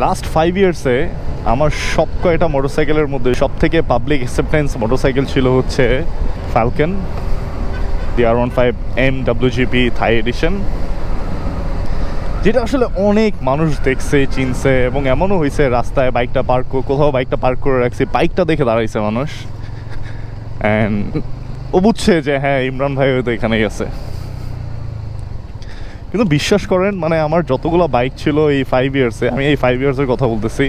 Last 5 ইয়ার্সে আমার সব কয়টা মোটরসাইকেলের মধ্যে সব থেকে পাবলিক অ্যাকসেপ্টেন্স মোটরসাইকেল ছিল হচ্ছে ফ্যালকন, দি R15 MWGP থাই এডিশন, যেটা আসলে অনেক মানুষ দেখছে, চিনছে, এবং এমনও হয়েছে রাস্তায় বাইকটা কোথাও বাইকটা পার্ক করে রাখছি, বাইকটা দেখে দাঁড়াইছে মানুষ, অ্যান্ড ও বুঝছে যে হ্যাঁ ইমরান ভাই হয়তো এখানেই আছে। কিন্তু বিশ্বাস করেন, মানে আমার যতগুলো বাইক ছিল এই 5 ইয়ার্সে, আমি এই 5 ইয়ার্সের কথা বলতেছি,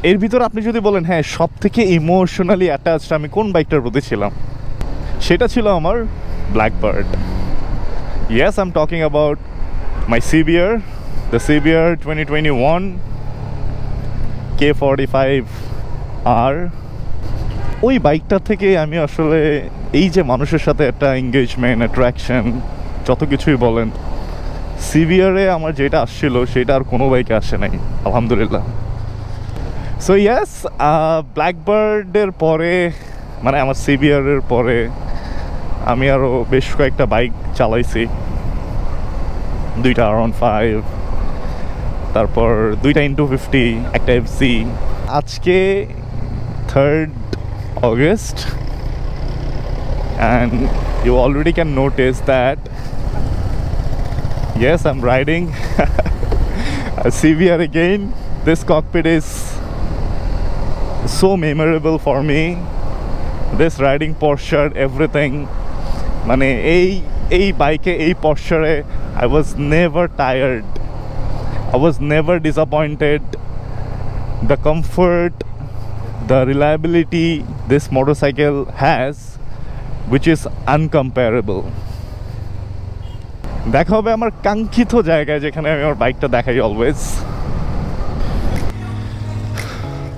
এর ভিতরে আপনি যদি বলেন হ্যাঁ সব থেকে ইমোশনালি অ্যাটাচড আমি কোন বাইকটার প্রতি ছিলাম, সেটা ছিল আমার blackbird. Yes, I am talking about my CBR, the CBR 2021 K45R। ওই বাইকটা থেকে আমি আসলে এই যে মানুষের সাথে একটা এঙ্গেজমেন্ট, অ্যাট্রাকশন, যত কিছুই বলেন, CBR-এ আমার যেটা আসছিল সেটা আর কোনো বাইকে আসে নাই, আলহামদুলিল্লাহ। সো ইয়েস, ব্ল্যাকবার্ডের পরে, মানে আমার CBR-এর পরে আমি আরও বেশ কয়েকটা বাইক চালাইছি, 2টা R15, তারপর 2টা N250, একটা FC। আজকে 3rd August, and you already can notice that yes, I'm riding a CBR again. This cockpit is so memorable for me. This riding posture, everything. মানে এই বাইকে, এই পশ্চারে I was never tired, I was never disappointed. The comfort, the reliability this motorcycle has, which is uncomparable. দেখা হবে আমার কাঙ্ক্ষিত জায়গায়, যেখানে আমি আমার বাইকটা দেখাই অলওয়েজ।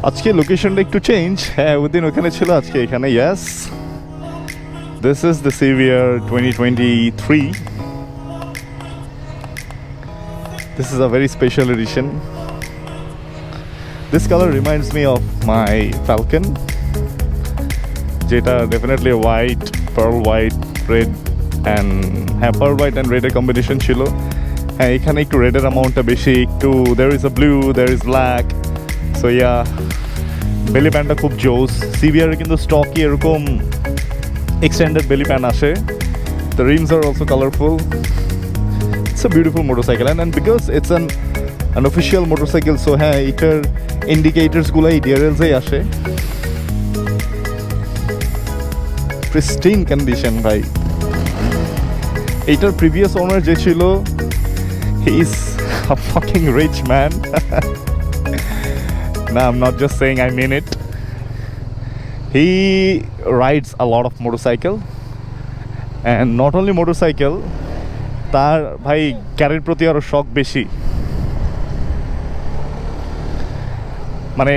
আজকে লোকেশনটা একটু চেঞ্জ, হ্যাঁ ওই দিন ওখানে ছিল, আজকে এখানে। Yes, this is the CBR 2023. This is a very special edition. This color reminds me of my Falcon, যেটা definitely white, pearl white, red, and হ্যাঁ pearl white and red এর কম্বিনেশন ছিল। হ্যাঁ এখানে একটু রেডের অ্যামাউন্টটা বেশি, একটু there is a blue, there is black, so yeah, বেলি প্যানটা খুব জোস। CBR এর কিন্তু স্টকই এরকম এক্সটেন্ডেড বেলি প্যান আসে। The rims are also colorful. It's a beautiful motorcycle, and because it's an official motorcycle, so হ্যাঁ এটার ইন্ডিকেটরস গুলো এই DRLs এই আসে। প্রিস্টিন কন্ডিশন ভাই। এইটার প্রিভিয়াস ওনার যে ছিল, he is a fucking rich man. No, I'm not just saying, I mean it. He rides a lot of motorcycle, and not only motorcycle, তার ভাই গাড়ির প্রতি আরো শখ বেশি। মানে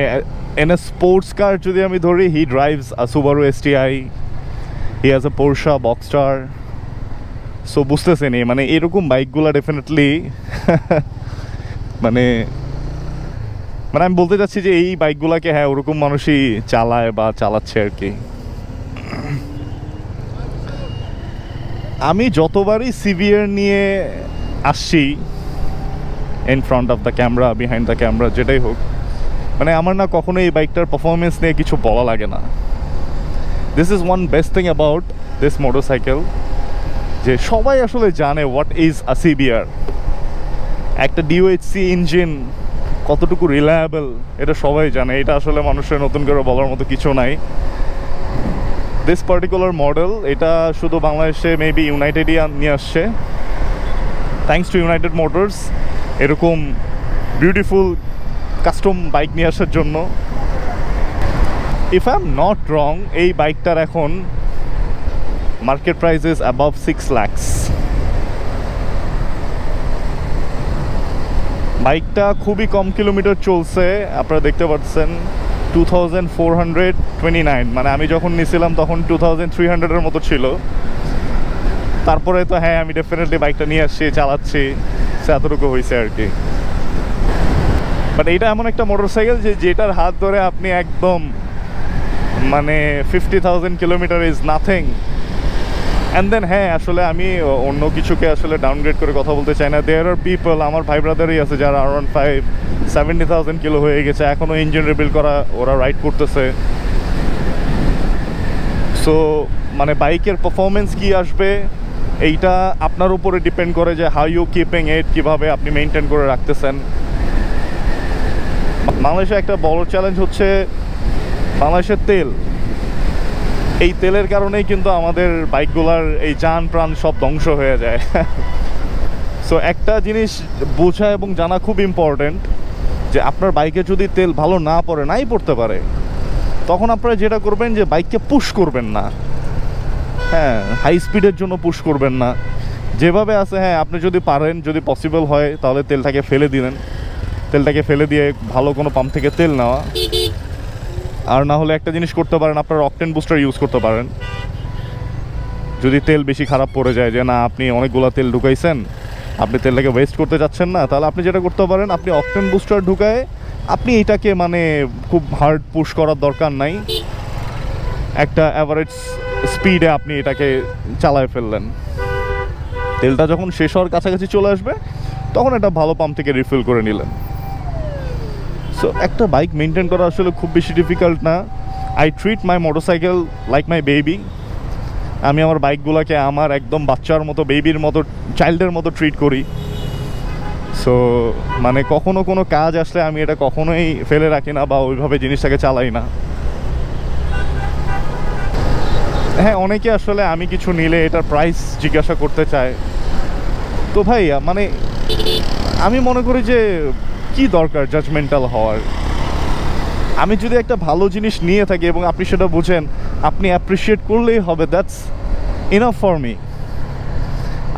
in a sports car যদি আমি ধরি, he drives a Subaru STI, he has a Porsche Boxster. So বুঝতেছেন, মানে এরকম বাইকগুলো ডেফিনেটলি মানে আমি বলতে চাচ্ছি যে এই বাইকগুলোকে হ্যাঁ ওরকম মানুষই চালায় বা চালাচ্ছে আর কি। আমি যতবারই CBR নিয়ে আসছি, in front of the camera, behind the camera, যেটাই হোক, মানে আমার না কখনো এই বাইকটার পারফরমেন্স নিয়ে কিছু বলা লাগে না। This is one best thing about this motorcycle, যে সবাই আসলে জানে হোয়াট ইজ আ CBR। একটা DOHC ইঞ্জিন কতটুকু রিলায়েবল এটা সবাই জানে, এটা আসলে মানুষের নতুন করে বলার মতো কিছু নাই। দিস পার্টিকুলার মডেল, এটা শুধু বাংলাদেশে মেবি ইউনাইটেডই নিয়ে আসছে, থ্যাঙ্কস টু ইউনাইটেড মোটরস এরকম বিউটিফুল কাস্টম বাইক নিয়ে আসার জন্য। If I am not wrong, এই বাইকটার এখন market price is above 6 lakhs। বাইকটা খুবই কম কিলোমিটার চলছে, আপনারা দেখতে পাচ্ছেন 2429, মানে আমি যখন নিয়েছিলাম তখন 2300-এর মতো ছিল। তারপরে তো হ্যাঁ আমি ডেফিনেটলি বাইকটা নিয়ে আসছি, চালাচ্ছি, এতটুকু হয়েছে আর কি। বাট এইটা এমন একটা মোটরসাইকেল যেটার হাত ধরে আপনি একদম মানে 50,000 kilometre is nothing. And then হ্যাঁ আসলে আমি অন্য কিছুকে আসলে ডাউনগ্রেড করে কথা বলতে চাই না। দেয়ার আর পিপল, আমার ভাই ব্রাদারই আছে যারা অ্যারাউন্ড 70,000 কিলো হয়ে গেছে, এখনও ইঞ্জিন রিবিল্ড করা ওরা রাইড করতেছে। সো মানে বাইকের পারফরমেন্স কি আসবে এইটা আপনার উপরে ডিপেন্ড করে যে হাউ ইউ কিপিং ইট, কীভাবে আপনি মেনটেন করে রাখতেছেন। বাংলাদেশে একটা বড় চ্যালেঞ্জ হচ্ছে বাংলাদেশের তেল। এই তেলের কারণেই কিন্তু আমাদের বাইকগুলার এই যান প্রাণ সব ধ্বংস হয়ে যায়। সো একটা জিনিস বোঝা এবং জানা খুব ইম্পর্টেন্ট যে আপনার বাইকে যদি তেল ভালো না পড়ে, নাই পড়তে পারে, তখন আপনারা যেটা করবেন যে বাইককে পুশ করবেন না। হ্যাঁ, হাই স্পিডের জন্য পুশ করবেন না, যেভাবে আছে হ্যাঁ আপনি যদি পারেন, যদি পসিবল হয় তাহলে তেলটাকে ফেলে দিলেন, তেলটাকে ফেলে দিয়ে ভালো কোনো পাম্প থেকে তেল নেওয়া। আর না হলে একটা জিনিস করতে পারেন, আপনার অকটেন বুস্টার ইউজ করতে পারেন। যদি তেল বেশি খারাপ পড়ে যায়, যে না আপনি অনেকগুলো তেল ঢুকাইছেন, আপনি তেলটাকে ওয়েস্ট করতে যাচ্ছেন না, তাহলে আপনি যেটা করতে পারেন, আপনি অকটেন বুস্টার ঢুকায় আপনি এটাকে মানে খুব হার্ড পুশ করার দরকার নাই, একটা অ্যাভারেজ স্পিডে আপনি এটাকে চালায় ফেললেন। তেলটা যখন শেষ হওয়ার কাছাকাছি চলে আসবে তখন এটা ভালো পাম্প থেকে রিফিল করে নিলেন। সো একটা বাইক মেনটেন করা আসলে খুব বেশি ডিফিকাল্ট না। I treat my motorcycle like my baby. আমি আমার বাইকগুলোকে আমার একদম বাচ্চার মতো, বেবির মতো, চাইল্ডের মতো ট্রিট করি। সো মানে কখনো কোনো কাজ আসলে আমি এটা কখনোই ফেলে রাখি না বা ওইভাবে জিনিসটাকে চালাই না। হ্যাঁ, অনেকে আসলে আমি কিছু নিলে এটার প্রাইস জিজ্ঞাসা করতে চায়। তো ভাই মানে আমি মনে করি যে কি দরকার জাজমেন্টাল হওয়ার। আমি যদি একটা ভালো জিনিস নিয়ে থাকি এবং আপনি সেটা বুঝেন, আপনি অ্যাপ্রিসিয়েট করলেই হবে, দ্যাটস ইনাফ ফর মি।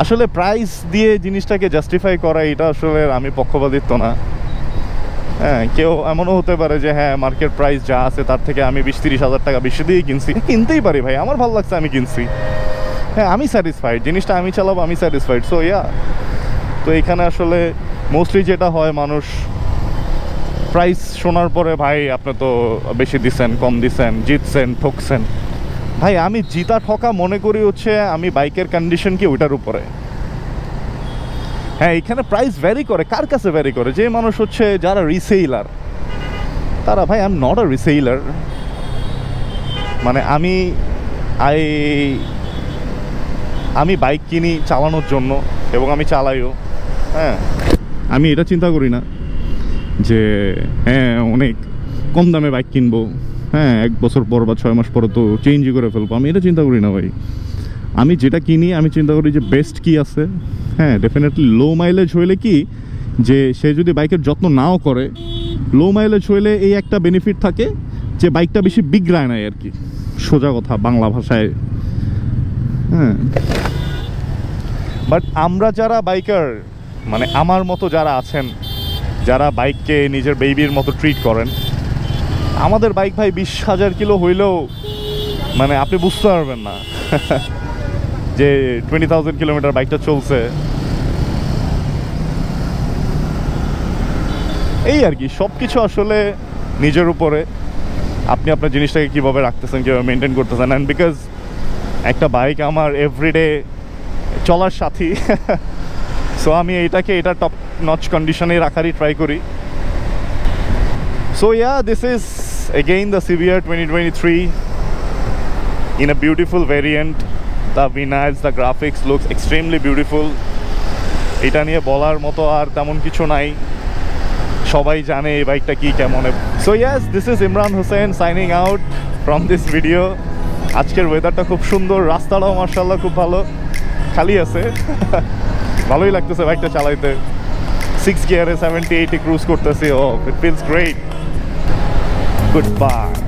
আসলে প্রাইস দিয়ে জিনিসটাকে জাস্টিফাই করা এটা আসলে আমি পক্ষপাতিত্ব না। হ্যাঁ, কেউ এমনও হতে পারে যে হ্যাঁ মার্কেট প্রাইস যা আছে তার থেকে আমি 20-30 হাজার টাকা বেশি দিয়ে কিনছি, কিনতেই পারি ভাই, আমার ভালো লাগছে আমি কিনছি, হ্যাঁ আমি স্যাটিসফাইড, জিনিসটা আমি চালাবো, আমি স্যাটিসফাইড। সো ইয়া, তো এখানে আসলে মোস্টলি যেটা হয়, মানুষ প্রাইস শোনার পরে ভাই আপনি তো বেশি দিচ্ছেন, কম দিচ্ছেন, জিতছেন, ঠকছেন। ভাই আমি জিতা ঠকা মনে করি হচ্ছে আমি বাইকের কন্ডিশন কি ওইটার উপরে। হ্যাঁ, এখানে প্রাইস ভ্যারি করে, কার কাছে ভ্যারি করে, যে মানুষ হচ্ছে যারা রিসেইলার তারা, ভাই আই এম নট আ রিসেইলার। মানে আমি বাইক কিনি চালানোর জন্য এবং আমি চালাইও। হ্যাঁ, আমি এটা চিন্তা করি না যে হ্যাঁ অনেক কম দামে বাইক কিনবো, হ্যাঁ 1 বছর পর বা 6 মাস পরে তো চেঞ্জই করে ফেলবো, আমি এটা চিন্তা করি না ভাই। আমি যেটা কিনি আমি চিন্তা করি যে বেস্ট কি আছে। হ্যাঁ, ডেফিনেটলি লো মাইলেজ হইলে কি, যে সে যদি বাইকের যত্ন নাও করে, লো মাইলেজ হইলে এই একটা বেনিফিট থাকে যে বাইকটা বেশি বিগড়ায় না আর কি, সোজা কথা বাংলা ভাষায়। হ্যাঁ, বাট আমরা যারা বাইকার, মানে আমার মতো যারা আছেন, যারা বাইককে নিজের বেবির মতো ট্রিট করেন, আমাদের বাইক ভাই 20,000 কিলো হইলেও মানে আপনি বুঝতে পারবেন না যে 20,000 কিলোমিটার বাইকটা চলছে। এই আর কি, সব কিছু আসলে নিজের উপরে, আপনি আপনার জিনিসটাকে কীভাবে রাখতেছেন, কীভাবে মেনটেন করতেছেন। অ্যান্ড বিকজ একটা বাইক আমার এভরিডে চলার সাথী, সো আমি এটা টপ নচ কন্ডিশনে রাখারই ট্রাই করি। So yeah, this is again the CBR 2023 in a beautiful variant. The vinyls, the graphics looks extremely beautiful. এটা নিয়ে বলার মতো আর তেমন কিছু নাই, সবাই জানে এই বাইকটা কি কেমন। So yes, this is Imran Hossain signing out from this video. আজকের ওয়েদারটা খুব সুন্দর, রাস্তাটাও মার্শাল্লাহ খুব ভালো, খালি আছে, ভালোই লাগতেছে বাইকটা চালাইতে। 6 গিয়ারে 70-80 ক্রুজ করতেছি, ও ইট ফিলস গ্রেট। Goodbye.